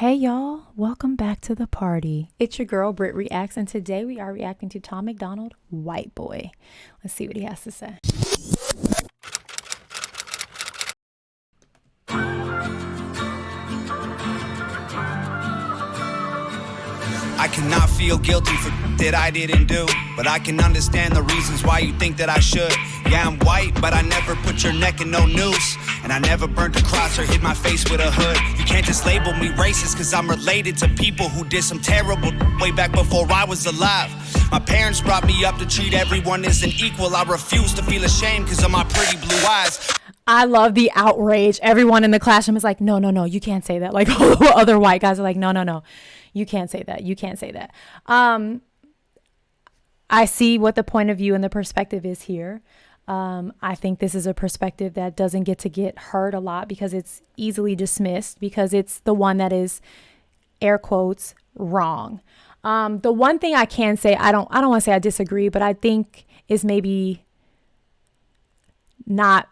Hey y'all, welcome back to the party. It's your girl BrittReacts, and today we are reacting to Tom Macdonald, Whiteboy. Let's see what he has to say. I cannot feel guilty for that I didn't do, but I can understand the reasons why you think that I should. Yeah, I'm white, but I never put your neck in no noose, and I never burnt a cross or hid my face with a hood. You can't just label me racist, cause I'm related to people who did some terrible way back before I was alive. My parents brought me up to treat everyone as an equal. I refuse to feel ashamed cause of my pretty blue eyes. I love the outrage. Everyone in the classroom is like, no, you can't say that. Like all the other white guys are like, no, you can't say that. You can't say that. I see what the point of view and the perspective is here. I think this is a perspective that doesn't get heard a lot because it's easily dismissed because it's the one that is, air quotes, wrong. The one thing I can say, I don't want to say I disagree, but I think is maybe not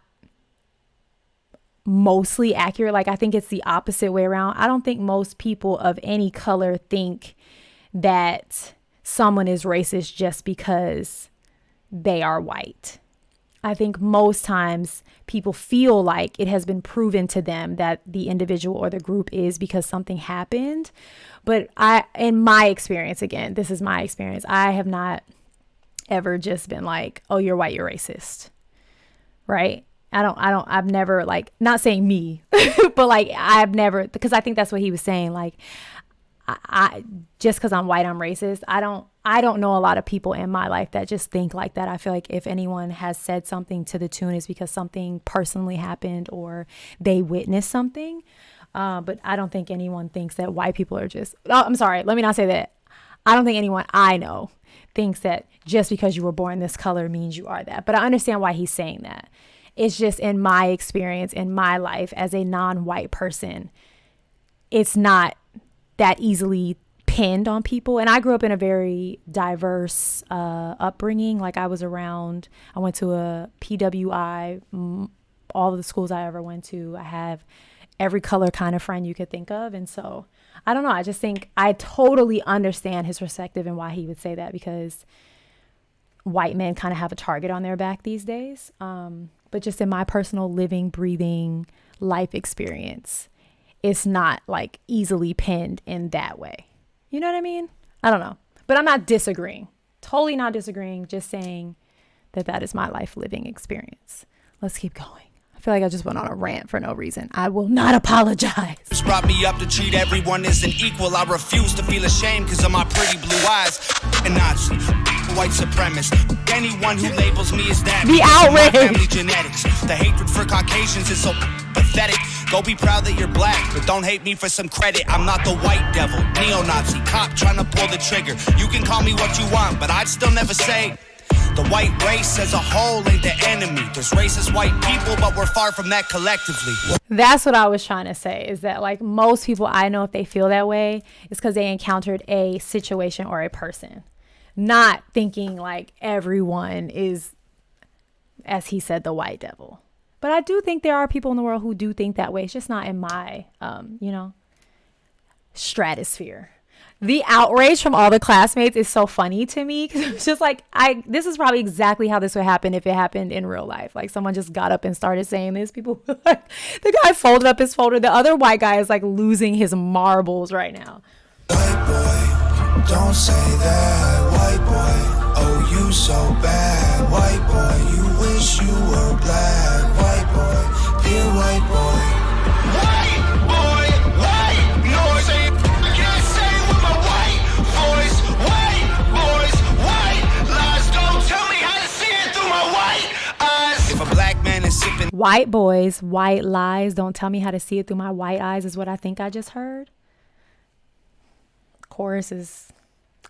mostly accurate. Like I think it's the opposite way around. I don't think most people of any color think that someone is racist just because they are white. I think most times people feel like it has been proven to them that the individual or the group is because something happened. But in my experience, again, this is my experience, I have not ever just been like, oh, you're white, you're racist. Right? I've never, like, not saying me, but like I've never, because I think that's what he was saying. Like I just because I'm white, I'm racist. I don't know a lot of people in my life that just think like that. I feel like if anyone has said something to the tune is because something personally happened or they witnessed something. But I don't think anyone thinks that white people are just, I'm sorry, let me not say that. I don't think anyone I know thinks that just because you were born this color means you are that. But I understand why he's saying that. It's just in my experience, in my life as a non-white person, it's not that easily pinned on people. And I grew up in a very diverse upbringing. Like I went to a PWI, all of the schools I ever went to. I have every color kind of friend you could think of. And so I don't know. I just think I totally understand his perspective and why he would say that, because white men kind of have a target on their back these days. But just in my personal living, breathing life experience, it's not like easily pinned in that way. You know what I mean? I don't know. But I'm not disagreeing. Totally not disagreeing. Just saying that is my life living experience. Let's keep going. I feel like I just went on a rant for no reason. I will not apologize. Brought me up to treat everyone as an equal. I refuse to feel ashamed because of my pretty blue eyes. And Nazi, white supremacist, anyone who labels me as that. The outrage. Family genetics. The hatred for Caucasians is so pathetic. Go be proud that you're black, but don't hate me for some credit. I'm not the white devil, neo-Nazi, cop trying to pull the trigger. You can call me what you want, but I'd still never say the white race as a whole ain't the enemy. There's racist white people, but we're far from that collectively. That's what I was trying to say, is that like most people I know, if they feel that way, it's because they encountered a situation or a person. Not thinking like everyone is, as he said, the white devil. But I do think there are people in the world who do think that way. It's just not in my, stratosphere. The outrage from all the classmates is so funny to me, because it's just like, this is probably exactly how this would happen if it happened in real life. Like someone just got up and started saying this. People were like, the guy folded up his folder. The other white guy is like losing his marbles right now. White boy, don't say that. White boy, oh you so bad. White boy, you wish you were black. White boy, dear white boy. White boy, white noise. I can't say it with my white voice. White boys, white lies. Don't tell me how to see it through my white eyes. If a black man is sipping White boys, white lies. Don't tell me how to see it through my white eyes is what I think I just heard. Chorus is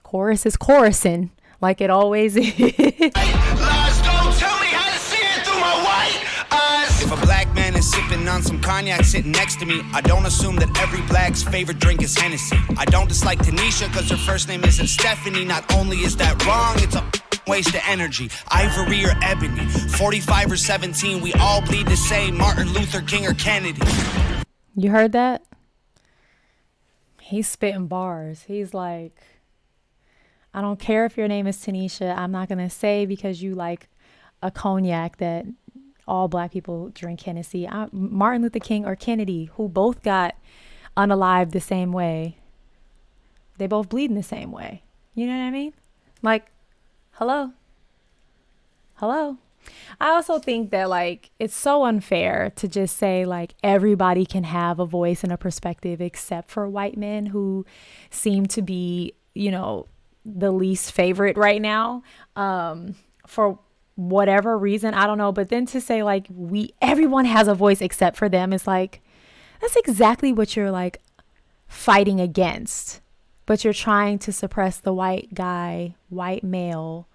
chorusing like it always is. Lies, don't tell me how to see it through my white eyes. If a black man is sipping on some cognac sitting next to me, I don't assume that every black's favorite drink is Hennessy. I don't dislike Tanisha because her first name isn't Stephanie. Not only is that wrong, it's a waste of energy. Ivory or ebony, 45 or 17, we all bleed the same. Martin Luther King or Kennedy. You heard that? He's spitting bars. He's like, I don't care if your name is Tanisha. I'm not going to say because you like a cognac that all black people drink Hennessy. Martin Luther King or Kennedy, who both got unalived the same way. They both bleed in the same way. You know what I mean? Like, hello. I also think that like it's so unfair to just say like everybody can have a voice and a perspective except for white men who seem to be, you know, the least favorite right now, for whatever reason. I don't know. But then to say like everyone has a voice except for them is like, that's exactly what you're like fighting against. But you're trying to suppress the white male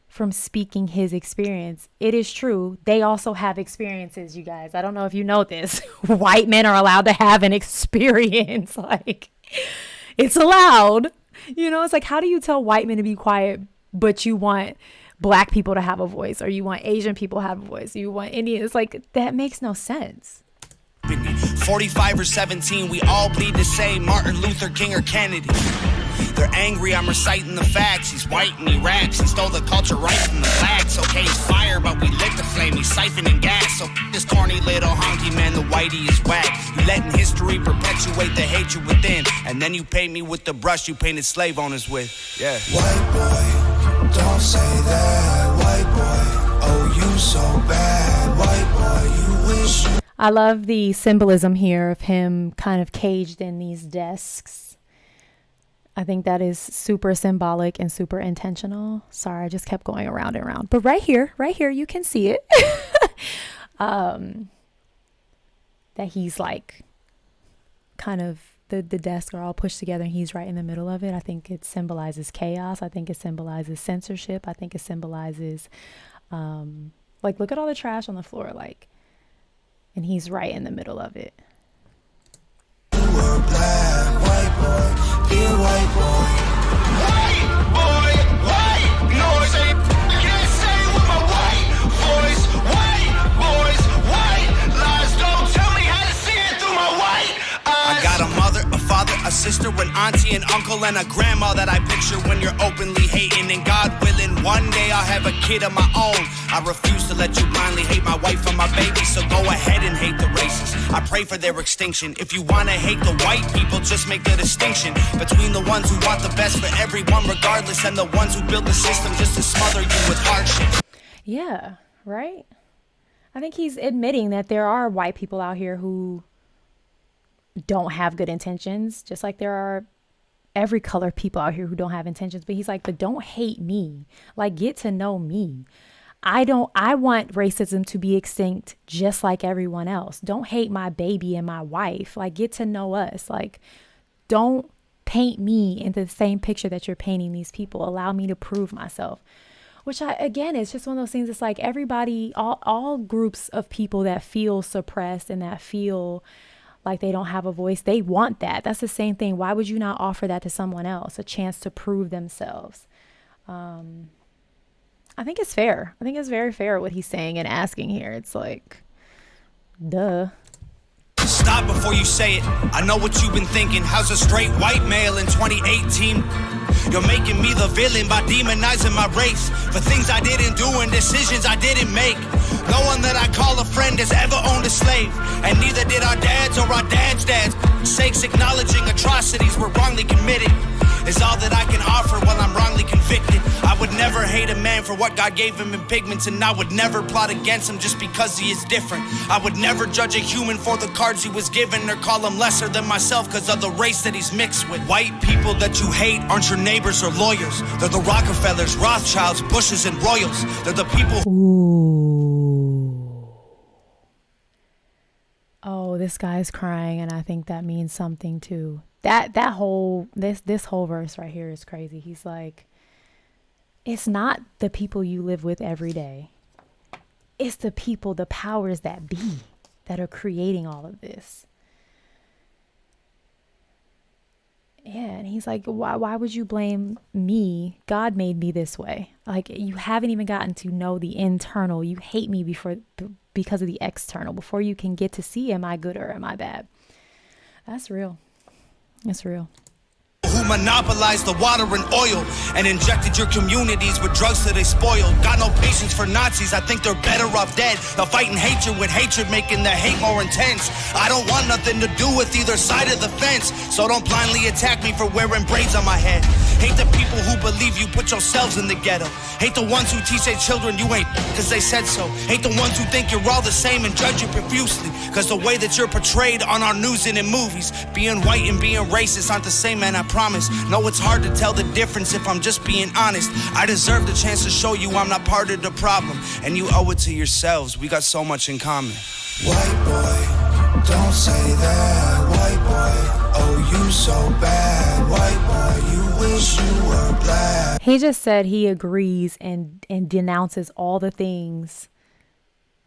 from speaking his experience. It is true. They also have experiences, you guys. I don't know if you know this. White men are allowed to have an experience. Like, it's allowed. You know, it's like, how do you tell white men to be quiet, but you want black people to have a voice, or you want Asian people to have a voice, you want Indians? It's like, that makes no sense. 45 or 17, we all bleed the same. Martin Luther King or Kennedy. They're angry, I'm reciting the facts. He's white and he raps and stole the culture right from the blacks. Okay, he's fire, but we lit the flame. He's siphoning gas. So this corny little honky man, the whitey is whack. You letting history perpetuate the hatred within, and then you paint me with the brush you painted slave owners with. Yeah. White boy, don't say that. White boy, oh you so bad. White boy, you wish you. I love the symbolism here of him kind of caged in these desks. I think that is super symbolic and super intentional. Sorry, I just kept going around and around. But right here, you can see it. That he's like kind of, the desks are all pushed together and he's right in the middle of it. I think it symbolizes chaos. I think it symbolizes censorship. I think it symbolizes, like, look at all the trash on the floor, like, and he's right in the middle of it. You were black, white boy, dear white boy. White noise. I can't say it with my white voice. White boys, white lies. Don't tell me how to see it through my white eyes. I got a mother, a father, a sister, an auntie, an uncle, and a grandma that I picture when you're openly hating. And God willing, one day I'll have a kid of my own. I refuse to let you blindly hate my wife and my baby, so go ahead and hate the races. I pray for their extinction. If you want to hate the white people, just make the distinction between the ones who want the best for everyone regardless, and the ones who build the system just to smother you with hardship. Yeah, right? I think he's admitting that there are white people out here who don't have good intentions, just like there are every color people out here who don't have intentions. But he's like, but don't hate me. Like, get to know me. I want racism to be extinct just like everyone else. Don't hate my baby and my wife. Like, get to know us. Like, don't paint me into the same picture that you're painting these people. Allow me to prove myself. Which again, it's just one of those things. It's like everybody, all groups of people that feel suppressed and that feel like they don't have a voice, they want that. That's the same thing. Why would you not offer that to someone else? A chance to prove themselves. I think it's fair. I think it's very fair what he's saying and asking here. It's like, duh. Stop before you say it. I know what you've been thinking. How's a straight white male in 2018? You're making me the villain by demonizing my race for things I didn't do and decisions I didn't make. No one that I call a friend has ever owned a slave, and neither did our dads or our dads' dads. Sakes, acknowledging atrocities were wrongly committed is all that I can offer while I'm wrongly convicted. I would never hate a man for what God gave him in pigments, and I would never plot against him just because he is different. I would never judge a human for the cards he was given or call him lesser than myself because of the race that he's mixed with. White people that you hate aren't your neighbors or lawyers. They're the Rockefellers, Rothschilds, Bushes, and Royals. They're the people Ooh. Oh, this guy's crying, and I think that means something too. This whole verse right here is crazy. He's like, it's not the people you live with every day. It's the people, the powers that be, that are creating all of this. Yeah, and he's like, why would you blame me? God made me this way. Like, you haven't even gotten to know the internal. You hate me because of the external, before you can get to see, am I good or am I bad? That's real. It's real. Who monopolized the water and oil and injected your communities with drugs that they spoiled. Got no patience for Nazis, I think they're better off dead. They're fighting hatred with hatred, making the hate more intense. I don't want nothing to do with either side of the fence, so don't blindly attack me for wearing braids on my head. Hate the people who believe you put yourselves in the ghetto. Hate the ones who teach their children you ain't cause they said so. Hate the ones who think you're all the same and judge you profusely cause the way that you're portrayed on our news and in movies. Being white and being racist aren't the same, man, I promise. No, it's hard to tell the difference if I'm just being honest. I deserve the chance to show you I'm not part of the problem, and you owe it to yourselves. We got so much in common. White boy, don't say that. White boy, oh you so bad. White boy, you wish you were black. He just said he agrees and denounces all the things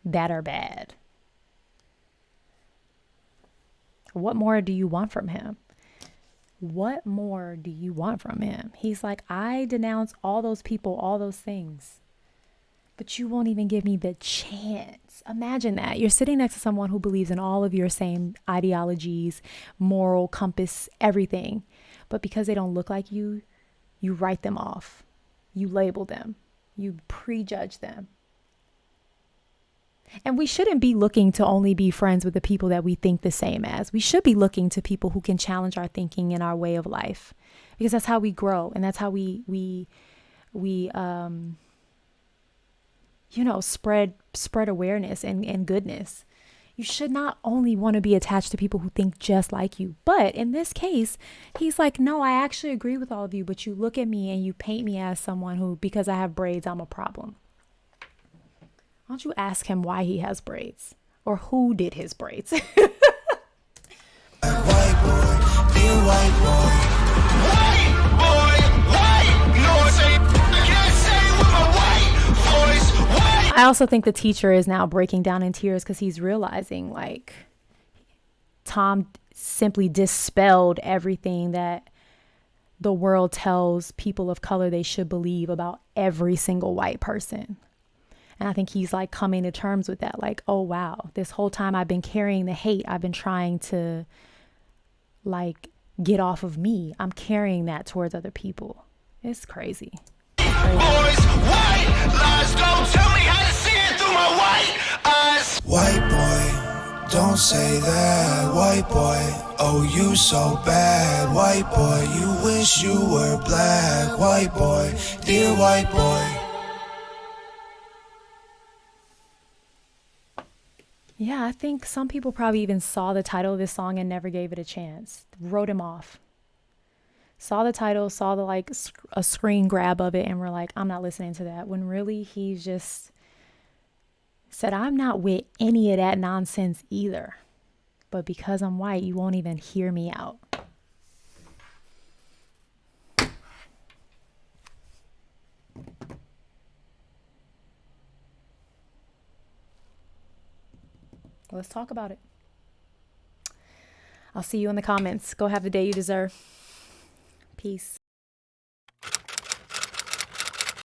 that are bad. What more do you want from him? What more do you want from him? He's like, I denounce all those people, all those things, but you won't even give me the chance. Imagine that. You're sitting next to someone who believes in all of your same ideologies, moral compass, everything. But because they don't look like you, you write them off. You label them. You prejudge them. And we shouldn't be looking to only be friends with the people that we think the same as. We should be looking to people who can challenge our thinking and our way of life, because that's how we grow, and that's how we spread awareness and goodness. You should not only want to be attached to people who think just like you. But in this case, he's like, no, I actually agree with all of you, but you look at me and you paint me as someone who, because I have braids, I'm a problem. Why don't you ask him why he has braids, or who did his braids? White boy, dear white boy. White boy, white noise. I can't say it with my white voice. White. I also think the teacher is now breaking down in tears because he's realizing, like, Tom simply dispelled everything that the world tells people of color they should believe about every single white person. And I think he's like coming to terms with that. Like, oh, wow, this whole time I've been carrying the hate. I've been trying to like get off of me. I'm carrying that towards other people. It's crazy. Boys, white lies. Don't tell me how to see it through my white eyes. White boy, don't say that. White boy, oh you so bad. White boy, you wish you were black. White boy, dear white boy. Yeah, I think some people probably even saw the title of this song and never gave it a chance. Wrote him off. Saw the title, saw the like a screen grab of it, and were like, I'm not listening to that. When really he's just said, I'm not with any of that nonsense either. But because I'm white, you won't even hear me out. Let's talk about it. I'll see you in the comments. Go have the day you deserve. Peace.